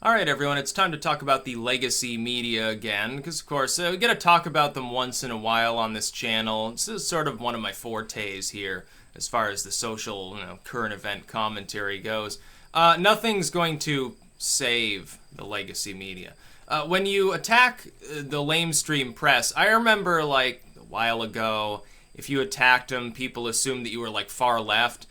Alright everyone, it's time to talk about the legacy media again, because of course we gotta talk about them once in a while on this channel. This is sort of one of my fortes here, as far as the social, current event commentary goes. Nothing's going to save the legacy media. When you attack the lamestream press, I remember like a while ago, if you attacked them, people assumed that you were like far left.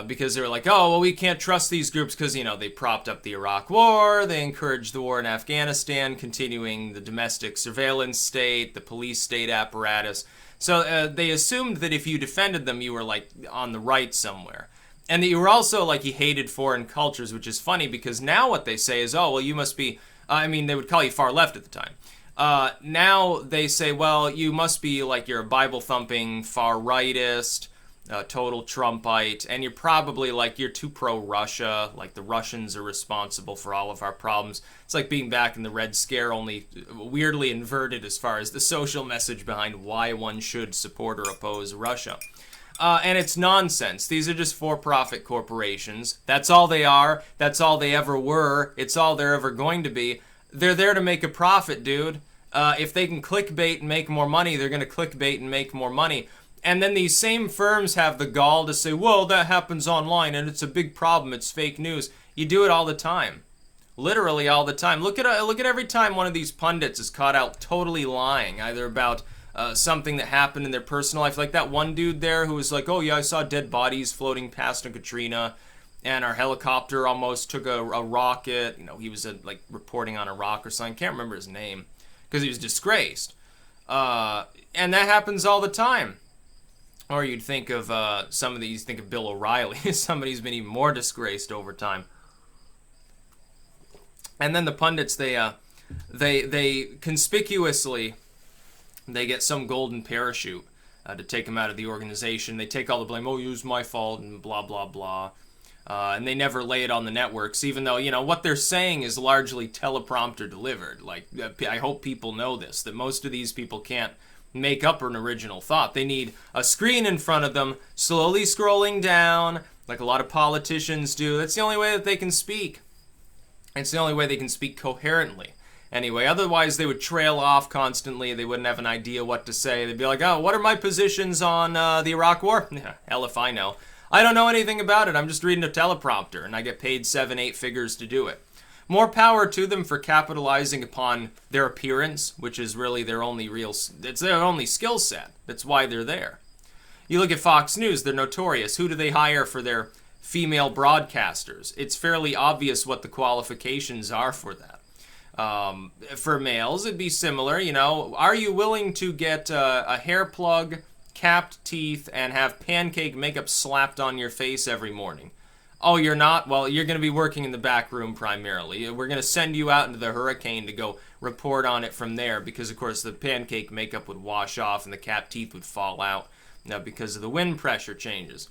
Because they were like, oh, well, we can't trust these groups because, they propped up the Iraq War, they encouraged the war in Afghanistan, continuing the domestic surveillance state, the police state apparatus. So they assumed that if you defended them, you were, like, on the right somewhere. And that you were also, like, you hated foreign cultures, which is funny because now what they say is, oh, well, you must be, they would call you far left at the time. Now they say, well, you must be, like, you're a Bible-thumping far rightist, total Trumpite, and you're probably like, you're too pro-Russia, like the Russians are responsible for all of our problems. It's like being back in the Red Scare, only weirdly inverted as far as the social message behind why one should support or oppose Russia. And it's nonsense. These are just for-profit corporations. That's all they are. That's all they ever were. It's all they're ever going to be. They're there to make a profit, dude. If they can clickbait and make more money, they're going to clickbait and make more money. And then these same firms have the gall to say, well, that happens online and it's a big problem, it's fake news. You do it all the time. Literally all the time. Look at every time one of these pundits is caught out totally lying, either about something that happened in their personal life. Like that one dude there who was like, oh yeah, I saw dead bodies floating past in Katrina and our helicopter almost took a rocket. He was like reporting on Iraq or something. I can't remember his name because he was disgraced. And that happens all the time. Or you'd think of some of these, think of Bill O'Reilly, somebody who's been even more disgraced over time. And then the pundits, they conspicuously, they get some golden parachute to take them out of the organization. They take all the blame, oh, it was my fault, and blah, blah, blah. And they never lay it on the networks, even though, what they're saying is largely teleprompter delivered. Like, I hope people know this, that most of these people can't make up an original thought. They need a screen in front of them, slowly scrolling down, like a lot of politicians do. That's the only way that they can speak. It's the only way they can speak coherently. Anyway, otherwise they would trail off constantly. They wouldn't have an idea what to say. They'd be like, oh, what are my positions on the Iraq War? Hell if I know. I don't know anything about it. I'm just reading a teleprompter, and I get paid 7-8 figures to do it. More power to them for capitalizing upon their appearance, which is really their only it's their only skill set. That's why they're there. You look at Fox News, they're notorious. Who do they hire for their female broadcasters? It's fairly obvious what the qualifications are for that. For males, it'd be similar, Are you willing to get a hair plug, capped teeth, and have pancake makeup slapped on your face every morning? Oh, you're not? Well, you're going to be working in the back room primarily. We're going to send you out into the hurricane to go report on it from there because, of course, the pancake makeup would wash off and the capped teeth would fall out because of the wind pressure changes.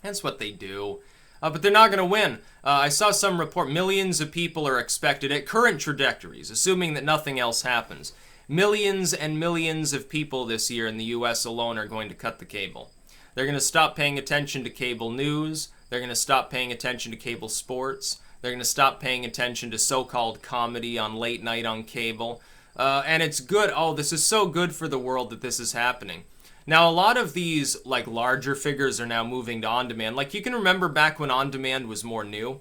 That's what they do. But they're not going to win. I saw some report millions of people are expected at current trajectories, assuming that nothing else happens. Millions and millions of people this year in the U.S. alone are going to cut the cable. They're going to stop paying attention to cable news. They're going to stop paying attention to cable sports. They're going to stop paying attention to so-called comedy on late night on cable. And it's good. Oh, this is so good for the world that this is happening. Now, a lot of these, like, larger figures are now moving to on-demand. Like, you can remember back when on-demand was more new.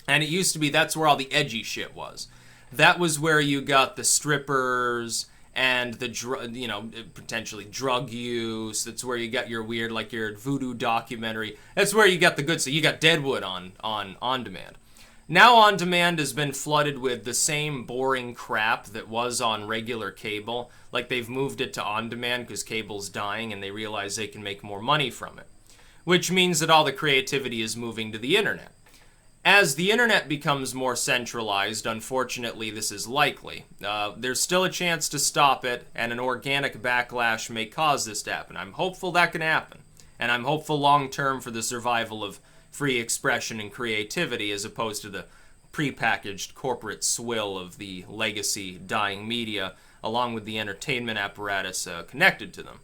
And it used to be that's where all the edgy shit was. That was where you got the strippers and the potentially drug use. That's where you got your weird, like your voodoo documentary. That's where you got the good stuff. You got Deadwood on demand. Now on demand has been flooded with the same boring crap that was on regular cable. Like they've moved it to on demand because cable's dying and they realize they can make more money from it. Which means that all the creativity is moving to the internet. As the internet becomes more centralized, unfortunately, this is likely. There's still a chance to stop it, and an organic backlash may cause this to happen. I'm hopeful that can happen, and I'm hopeful long-term for the survival of free expression and creativity as opposed to the prepackaged corporate swill of the legacy dying media, along with the entertainment apparatus connected to them.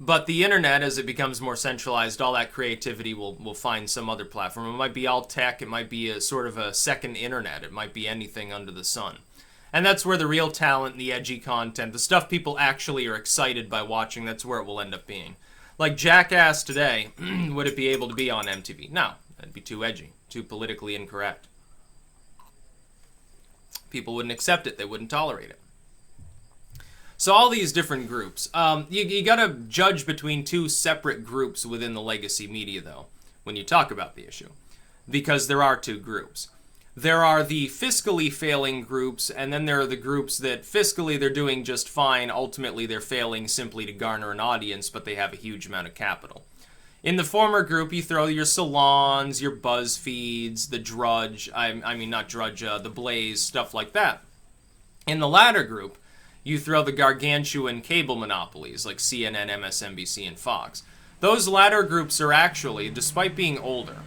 But the internet, as it becomes more centralized, all that creativity will find some other platform. It might be alt tech. It might be a sort of a second internet. It might be anything under the sun. And that's where the real talent, the edgy content, the stuff people actually are excited by watching, that's where it will end up being. Like Jackass today, would it be able to be on MTV? No, that'd be too edgy, too politically incorrect. People wouldn't accept it. They wouldn't tolerate it. So all these different groups. You got to judge between two separate groups within the legacy media, though, when you talk about the issue. Because there are two groups. There are the fiscally failing groups, and then there are the groups that fiscally they're doing just fine. Ultimately, they're failing simply to garner an audience, but they have a huge amount of capital. In the former group, you throw your Salons, your BuzzFeeds, the Drudge, I mean not Drudge, the Blaze, stuff like that. In the latter group, you throw the gargantuan cable monopolies like CNN, MSNBC, and Fox. Those latter groups are actually, despite being older,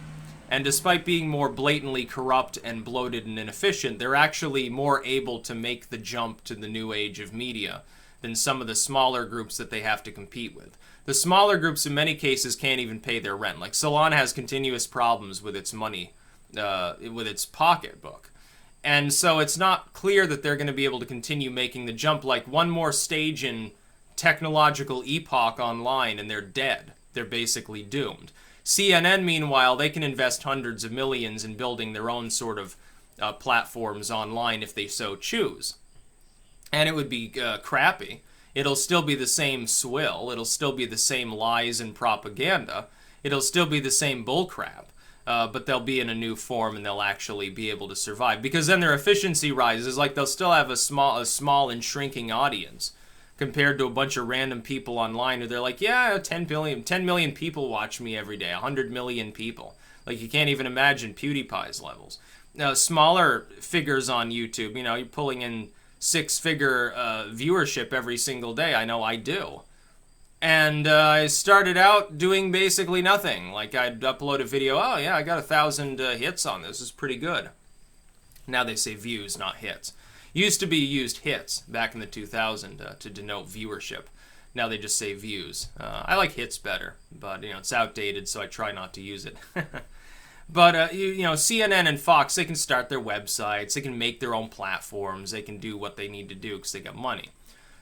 and despite being more blatantly corrupt and bloated and inefficient, they're actually more able to make the jump to the new age of media than some of the smaller groups that they have to compete with. The smaller groups in many cases can't even pay their rent. Like Salon has continuous problems with its money, with its pocketbook. And so it's not clear that they're going to be able to continue making the jump. Like one more stage in technological epoch online and they're dead. They're basically doomed. CNN, meanwhile, they can invest hundreds of millions in building their own sort of platforms online if they so choose. And it would be crappy. It'll still be the same swill. It'll still be the same lies and propaganda. It'll still be the same bullcrap. But they'll be in a new form and they'll actually be able to survive. Because then their efficiency rises. Like they'll still have a small and shrinking audience compared to a bunch of random people online who they're like, yeah, 10 million people watch me every day, 100 million people. Like you can't even imagine PewDiePie's levels. Now, smaller figures on YouTube, you know, you're pulling in six-figure viewership every single day. I know I do. And I started out doing basically nothing. Like I'd upload a video, oh yeah, I got 1,000 hits on this. This is pretty good. Now they say views, not hits. Used to be used hits back in the 2000 to denote viewership. Now they just say views. I like hits better, but you know it's outdated, so I try not to use it. But you know, CNN and Fox, they can start their websites, they can make their own platforms, they can do what they need to do because they got money.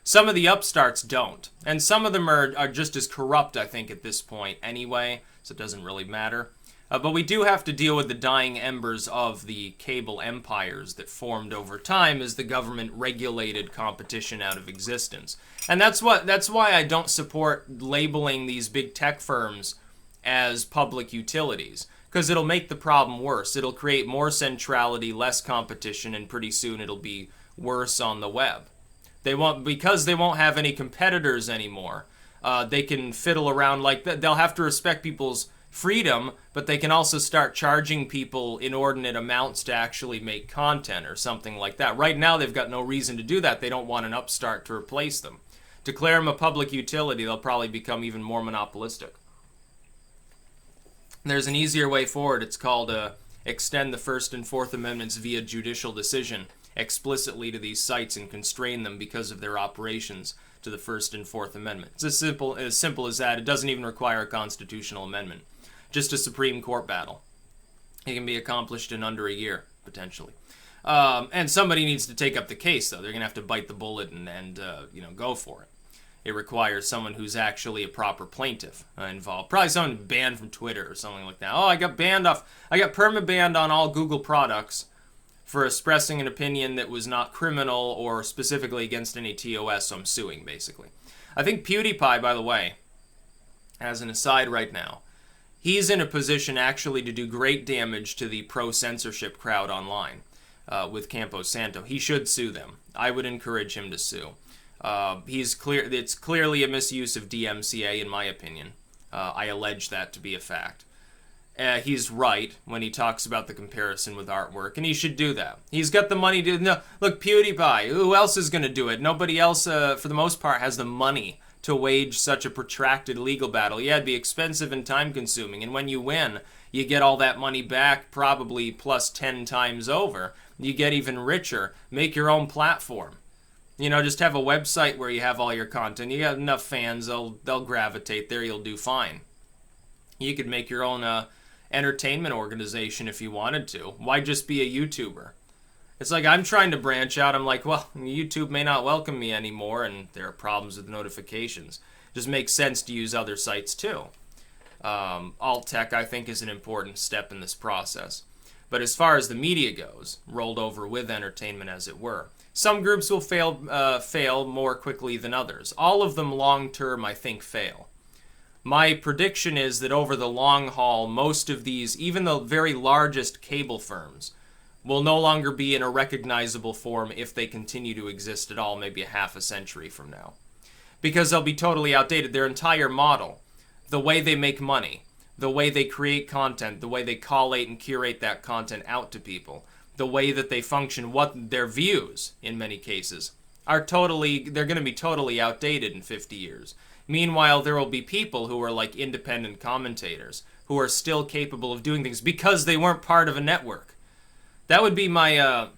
Some of the upstarts don't, and some of them are just as corrupt, I think, at this point anyway, so it doesn't really matter. But we do have to deal with the dying embers of the cable empires that formed over time as the government regulated competition out of existence. And that's why I don't support labeling these big tech firms as public utilities, because it'll make the problem worse. It'll create more centrality, less competition, and pretty soon it'll be worse on the web. Because they won't have any competitors anymore. They can fiddle around like that. They'll have to respect people's freedom, but they can also start charging people inordinate amounts to actually make content or something like that. Right now, they've got no reason to do that. They don't want an upstart to replace them. Declare them a public utility, they'll probably become even more monopolistic. There's an easier way forward. It's called extend the First and Fourth Amendments via judicial decision explicitly to these sites and constrain them because of their operations to the First and Fourth Amendment. It's as simple as that. It doesn't even require a constitutional amendment. Just a Supreme Court battle. It can be accomplished in under a year, potentially. And somebody needs to take up the case, though. They're going to have to bite the bullet and go for it. It requires someone who's actually a proper plaintiff involved. Probably someone banned from Twitter or something like that. Oh, I got perma-banned on all Google products for expressing an opinion that was not criminal or specifically against any TOS, so I'm suing, basically. I think PewDiePie, by the way, as an aside right now, he's in a position actually to do great damage to the pro-censorship crowd online with Campo Santo. He should sue them. I would encourage him to sue. It's clearly a misuse of DMCA, in my opinion. I allege that to be a fact. He's right when he talks about the comparison with artwork, and he should do that. He's got the money to... No, look, PewDiePie, who else is going to do it? Nobody else, for the most part, has the money to wage such a protracted legal battle. Yeah, it'd be expensive and time-consuming, and when you win, you get all that money back, probably plus 10 times over. You get even richer. Make your own platform. You know, just have a website where you have all your content. You got enough fans, they'll gravitate there. You'll do fine. You could make your own entertainment organization if you wanted to. Why just be a YouTuber? It's like I'm trying to branch out. I'm like, well, YouTube may not welcome me anymore, and there are problems with notifications. It just makes sense to use other sites too. Alt tech, I think, is an important step in this process. But as far as the media goes, rolled over with entertainment, as it were, some groups will fail more quickly than others. All of them long-term, I think, fail. My prediction is that over the long haul, most of these, even the very largest cable firms, will no longer be in a recognizable form if they continue to exist at all, maybe a half a century from now. Because they'll be totally outdated. Their entire model, the way they make money, the way they create content, the way they collate and curate that content out to people, the way that they function, what their views, in many cases, they're going to be totally outdated in 50 years. Meanwhile, there will be people who are like independent commentators who are still capable of doing things because they weren't part of a network. That would be my,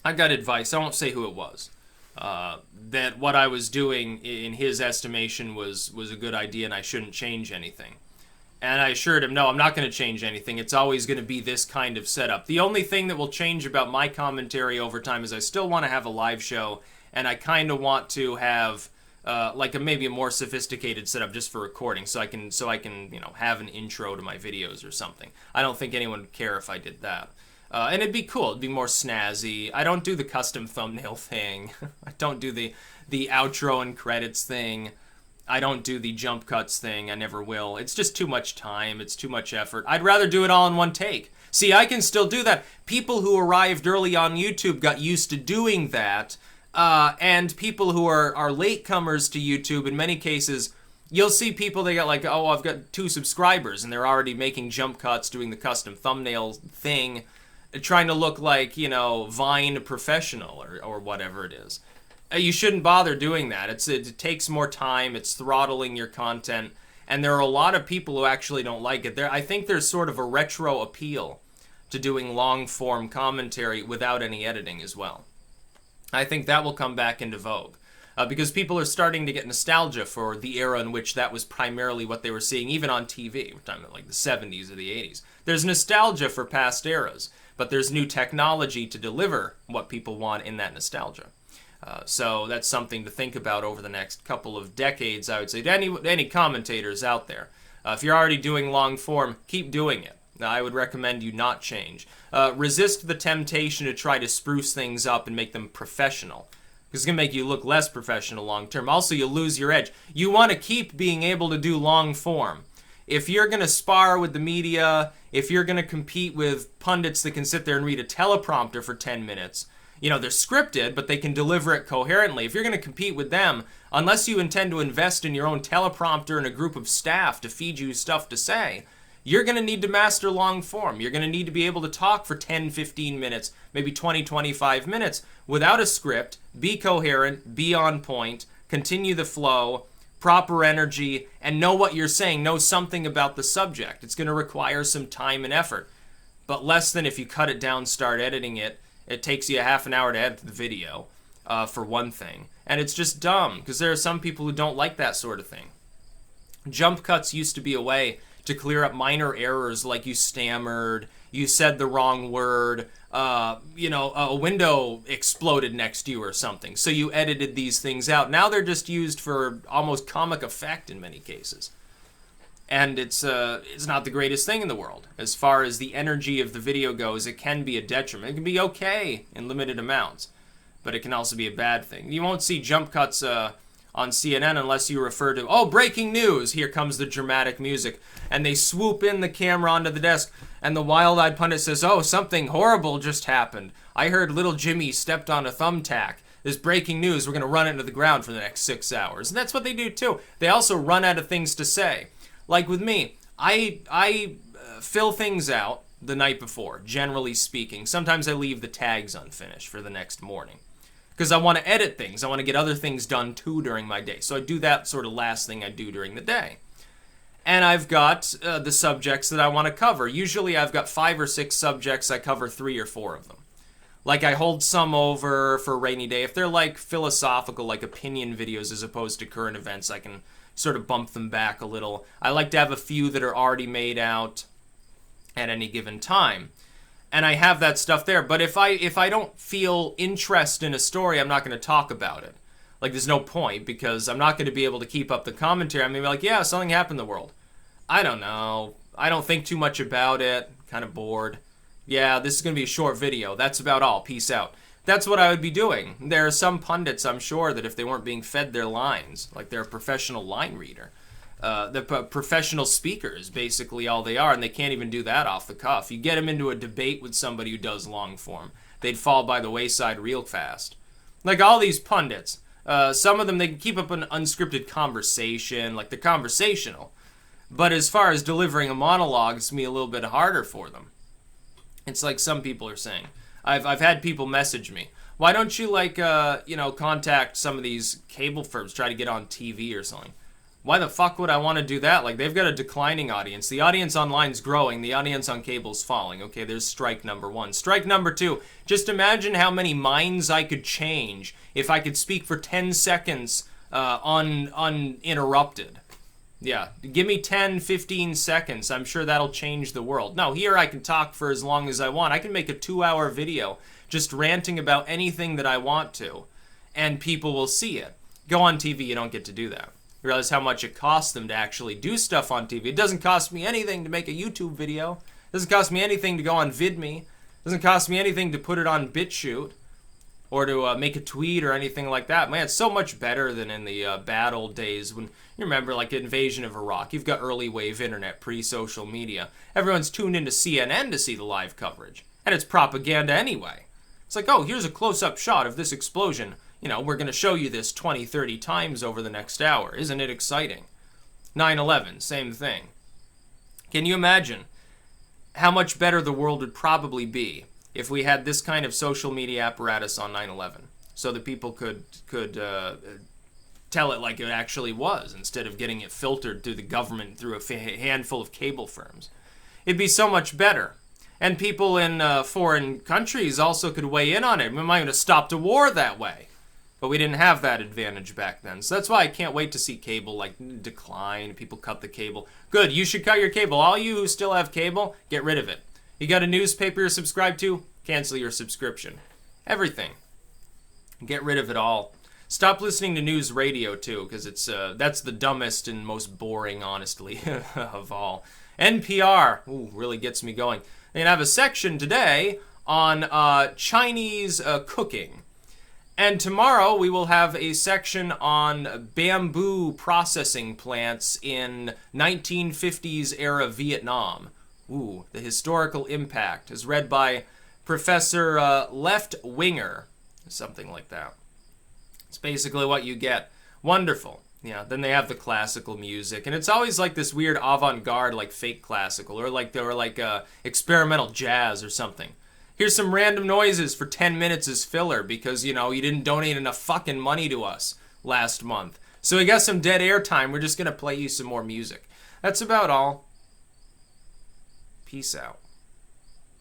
I got advice, I won't say who it was, that what I was doing in his estimation was a good idea and I shouldn't change anything. And I assured him, no, I'm not going to change anything. It's always going to be this kind of setup. The only thing that will change about my commentary over time is I still want to have a live show, and I kind of want to have maybe a more sophisticated setup just for recording, so I can have an intro to my videos or something. I don't think anyone would care if I did that. And it'd be cool. It'd be more snazzy. I don't do the custom thumbnail thing. I don't do the outro and credits thing. I don't do the jump cuts thing. I never will. It's just too much time. It's too much effort. I'd rather do it all in one take. See, I can still do that. People who arrived early on YouTube got used to doing that. And people who are latecomers to YouTube, in many cases, you'll see people, they got like, oh, I've got 2 subscribers, and they're already making jump cuts, doing the custom thumbnail thing, trying to look like, Vine professional or whatever it is. You shouldn't bother doing that. It takes more time. It's throttling your content. And there are a lot of people who actually don't like it. I think there's sort of a retro appeal to doing long-form commentary without any editing as well. I think that will come back into vogue. Because people are starting to get nostalgia for the era in which that was primarily what they were seeing, even on TV. We're talking about like the 70s or the 80s. There's nostalgia for past eras, but there's new technology to deliver what people want in that nostalgia. So that's something to think about over the next couple of decades, I would say, to any commentators out there. If you're already doing long form, keep doing it. I would recommend you not change. Resist the temptation to try to spruce things up and make them professional. Because it's going to make you look less professional long term. Also, you'll lose your edge. You want to keep being able to do long form. If you're going to spar with the media, if you're going to compete with pundits that can sit there and read a teleprompter for 10 minutes, they're scripted, but they can deliver it coherently. If you're going to compete with them, unless you intend to invest in your own teleprompter and a group of staff to feed you stuff to say, you're going to need to master long form. You're going to need to be able to talk for 10, 15 minutes, maybe 20, 25 minutes without a script, be coherent, be on point, continue the flow, proper energy, and know what you're saying, know something about the subject. It's going to require some time and effort, but less than if you cut it down, start editing it. It takes you a half an hour to edit the video, for one thing. And it's just dumb, because there are some people who don't like that sort of thing. Jump cuts used to be a way to clear up minor errors like you stammered, you said the wrong word, a window exploded next to you or something. So you edited these things out. Now they're just used for almost comic effect in many cases. And it's not the greatest thing in the world. As far as the energy of the video goes, it can be a detriment. It can be okay in limited amounts, but it can also be a bad thing. You won't see jump cuts on CNN unless you refer to, oh, breaking news, here comes the dramatic music. And they swoop in the camera onto the desk, and the wild-eyed pundit says, oh, something horrible just happened. I heard little Jimmy stepped on a thumbtack. This breaking news, we're going to run it into the ground for the next 6 hours. And that's what they do, too. They also run out of things to say. Like with me, I fill things out the night before, generally speaking. Sometimes I leave the tags unfinished for the next morning. Because I want to edit things. I want to get other things done too during my day. So I do that sort of last thing I do during the day. And I've got the subjects that I want to cover. Usually I've got 5 or 6 subjects. I cover 3 or 4 of them. Like, I hold some over for a rainy day. If they're like philosophical, like opinion videos as opposed to current events, I can sort of bump them back a little. I like to have a few that are already made out at any given time. And I have that stuff there. But if I don't feel interest in a story, I'm not going to talk about it. Like, there's no point, because I'm not going to be able to keep up the commentary. I'm going to be like, yeah, something happened in the world. I don't know. I don't think too much about it. Kind of bored. Yeah, this is going to be a short video. That's about all. Peace out. That's what I would be doing. There are some pundits, I'm sure, that if they weren't being fed their lines, like they're a professional line reader, the professional speakers, basically all they are, and they can't even do that off the cuff. You get them into a debate with somebody who does long form, they'd fall by the wayside real fast. Like all these pundits, some of them, they can keep up an unscripted conversation, like they're conversational. But as far as delivering a monologue, it's going to be a little bit harder for them. It's like some people are saying. I've had people message me. Why don't you, like, contact some of these cable firms, try to get on TV or something? Why the fuck would I want to do that? Like, they've got a declining audience. The audience online's growing. The audience on cable's falling. Okay, there's strike number one. Strike number two. Just imagine how many minds I could change if I could speak for 10 seconds uninterrupted. Yeah, give me 10, 15 seconds. I'm sure that'll change the world. No, here I can talk for as long as I want. I can make a 2-hour video just ranting about anything that I want to, and people will see it. Go on TV, you don't get to do that. You realize how much it costs them to actually do stuff on TV. It doesn't cost me anything to make a YouTube video. It doesn't cost me anything to go on VidMe. It doesn't cost me anything to put it on BitChute or to make a tweet or anything like that. Man, it's so much better than in the bad old days when, you remember, like, invasion of Iraq. You've got early wave internet, pre-social media. Everyone's tuned into CNN to see the live coverage. And it's propaganda anyway. It's like, oh, here's a close-up shot of this explosion. You know, we're going to show you this 20, 30 times over the next hour. Isn't it exciting? 9/11, same thing. Can you imagine how much better the world would probably be if we had this kind of social media apparatus on 9/11, so that people could tell it like it actually was, instead of getting it filtered through the government through a handful of cable firms? It'd be so much better. And people in foreign countries also could weigh in on it. We might have stopped a war that way. But we didn't have that advantage back then. So that's why I can't wait to see cable, like, decline. People cut the cable. Good, you should cut your cable. All you who still have cable, get rid of it. You got a newspaper you're subscribed to? Cancel your subscription. Everything. Get rid of it all. Stop listening to news radio, too, because that's the dumbest and most boring, honestly, of all. NPR, ooh, really gets me going. They have a section today on Chinese cooking. And tomorrow we will have a section on bamboo processing plants in 1950s era Vietnam. Ooh, the historical impact is read by Professor Left Winger, something like that. It's basically what you get. Wonderful. Yeah, then they have the classical music, and it's always like this weird avant-garde, like fake classical, or like experimental jazz or something. Here's some random noises for 10 minutes as filler because, you know, you didn't donate enough fucking money to us last month. So we got some dead air time. We're just going to play you some more music. That's about all. Peace out.